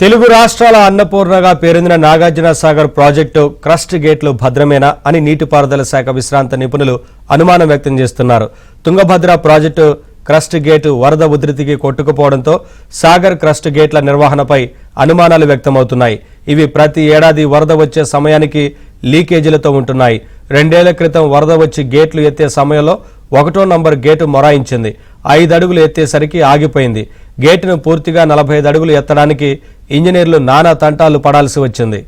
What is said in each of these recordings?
తెలుగు రాష్ట్రాల అన్నపూర్ణగా పేరొందిన Nagarjuna Sagar project crust గేట్లు భద్రమేనా అని నీటిపారుదల శాఖ విశ్రాంత నిపుణులు అనుమానం వ్యక్తం చేస్తున్నారు. తుంగభద్ర ప్రాజెక్టు క్రస్ట్ గేటు వరద ఉధృతికి కొట్టుకుపోవడంతో సాగర్ క్రస్ట్ గేట్ల నిర్వహణపై అనుమానాలు వ్యక్తమవుతున్నాయి. ఇవి ప్రతి ఏడాది వరద వచ్చే సమయానికి లీకేజీలతో ఉంటున్నాయి. 2 ఏళ్ల క్రితం వరద వచ్చి గేట్లు ఎత్తే సమయంలో 1వ నంబర్ గేటు మొరాయించింది. 5 అడుగులు ఎత్తేసరికి ఆగిపోయింది. గేటును పూర్తిగా 45 అడుగులు ఎత్తడానికి ఇంజనీర్లు నానా తంటాలు పడాల్సి వచ్చింది.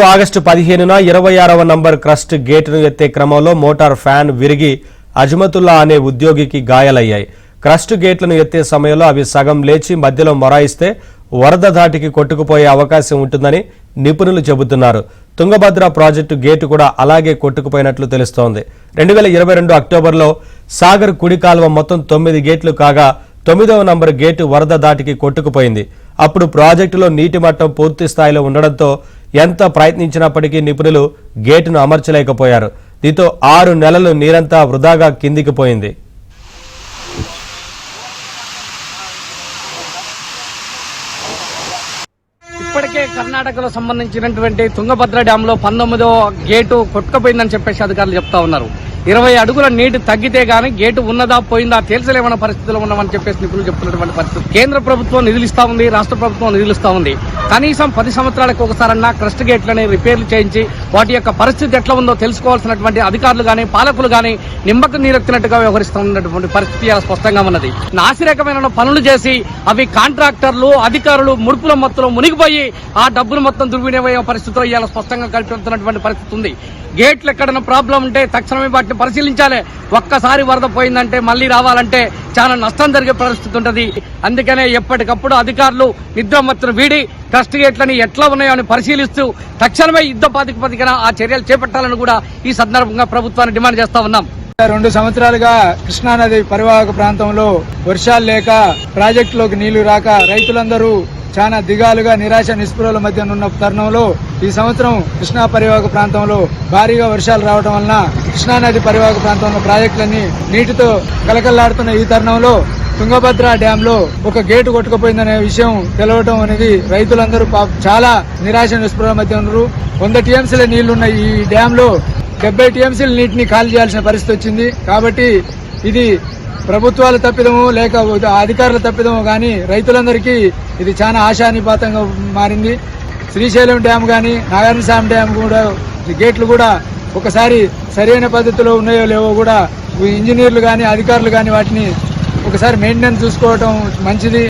ఆగస్టు 15న 26వ నంబర్ క్రస్ట్ గేటును ఎత్తే క్రమంలో మోటార్ ఫ్యాన్ విరిగి అజ్మతుల్లా అనే ఉద్యోగికి గాయాలయ్యాయి. క్రస్ట్ గేట్లను ఎత్తే సమయంలో అవి సగం లేచి మధ్యలో మొరాయిస్తే వరద ధాటికి కొట్టుకుపోయే అవకాశం ఉంటుందని నిపుణులు చెబుతున్నారు. తుంగభద్ర ప్రాజెక్టు గేటు కూడా అలాగే కొట్టుకుపోయినట్లు తెలుస్తోంది. 2022 అక్టోబర్లో సాగర్ కుడి కాలువ మొత్తం 9 గేట్లు కాగా 9వ నంబర్ గేటు వరద ధాటికి కొట్టుకుపోయింది. అప్పుడు ప్రాజెక్టులో నీటి మట్టం పూర్తి స్థాయిలో ఉండడంతో ఎంత ప్రయత్నించినప్పటికీ నిపుణులు గేటును అమర్చలేకపోయారు. దీంతో 6 నెలలు నీరంతా వృధాగా కిందికి పోయింది. ఇప్పటికే కర్ణాటకలో సంబంధించినటువంటి తుంగభద్ర డ్యామ్ లో 19వ గేటు కొట్టుకుపోయిందని చెప్పేసి అధికారులు చెప్తా ఉన్నారు. 20 అడుగుల నీటి తగ్గితే గానీ గేటు ఉన్నదా పోయిందా తేల్చలేమన్న పరిస్థితిలో ఉన్నామని చెప్పేసి నిపుణులు చెప్తున్నటువంటి పరిస్థితి. కేంద్ర ప్రభుత్వం నిధులు ఇస్తా ఉంది, రాష్ట్ర ప్రభుత్వం నిధులు ఇస్తా ఉంది. కనీసం 10 సంవత్సరాలకు ఒకసారన్నా క్రస్ట్ గేట్లని రిపేర్లు చేయించి వాటి యొక్క పరిస్థితి ఎట్లా ఉందో తెలుసుకోవాల్సినటువంటి అధికారులు గానీ పాలకులు గానీ నిమ్మకు నీరెత్తినట్టుగా వ్యవహరిస్తున్నటువంటి పరిస్థితి అలా స్పష్టంగా ఉన్నది. నాసిరకమైన పనులు చేసి అవి కాంట్రాక్టర్లు అధికారులు ముడుపుల మొత్తంలో మునిగిపోయి ఆ డబ్బులు మొత్తం దుర్వినియోగ పరిస్థితిలో ఇవాళ స్పష్టంగా కల్పిస్తున్నటువంటి పరిస్థితి ఉంది. గేట్లు ఎక్కడైనా ప్రాబ్లం ఉంటే తక్షణమే వాటిని పరిశీలించాలి. ఒక్కసారి వరద పోయిందంటే మళ్లీ రావాలంటే చాలా నష్టం జరిగే పరిస్థితి ఉంటుంది. అందుకనే ఎప్పటికప్పుడు అధికారులు నిద్రమత్తును వీడి క్రస్ట్ గేట్లని ఎట్లా ఉన్నాయో అని పరిశీలిస్తూ తక్షణమే యుద్ధ ప్రాతిపదికన ఆ చర్యలు చేపట్టాలని కూడా ఈ సందర్భంగా ప్రభుత్వాన్ని డిమాండ్ చేస్తా ఉన్నాం. 2 సంవత్సరాలుగా కృష్ణానది పరివాహక ప్రాంతంలో వర్షాలు లేక ప్రాజెక్టులోకి నీళ్లు రాక రైతులందరూ చాలా దిగాలుగా నిరాశ నిస్పృహల మధ్య ఉన్న తరుణంలో ఈ సంవత్సరం కృష్ణా పరివాహక ప్రాంతంలో భారీగా వర్షాలు రావడం వలన కృష్ణానది పరివాహక ప్రాంతంలో ప్రాజెక్టులన్నీ నీటితో కలకల్లాడుతున్న ఈ తరుణంలో తుంగభద్ర డ్యామ్ లో ఒక గేటు కొట్టుకుపోయిందనే విషయం తెలవడం అనేది రైతులందరూ చాలా నిరాశ నిస్పృహల మధ్య ఉన్నారు. 100 టీఎంసీల నీళ్లున్న ఈ డ్యామ్ లో 70 టీఎంసీల నీటిని ఖాళీ చేయాల్సిన పరిస్థితి వచ్చింది. కాబట్టి ఇది ప్రభుత్వాల తప్పిదమో లేక అధికారుల తప్పిదమో కానీ రైతులందరికీ ఇది చాలా ఆశానిపాతంగా మారింది. శ్రీశైలం డ్యామ్ కానీ నాగార్జున సాగర్ డ్యామ్ కూడా గేట్లు కూడా ఒకసారి సరైన పద్ధతిలో ఉన్నాయో లేవో కూడా ఇంజనీర్లు కానీ అధికారులు కానీ వాటిని ఒకసారి మెయింటెనెన్స్ చూసుకోవడం మంచిది.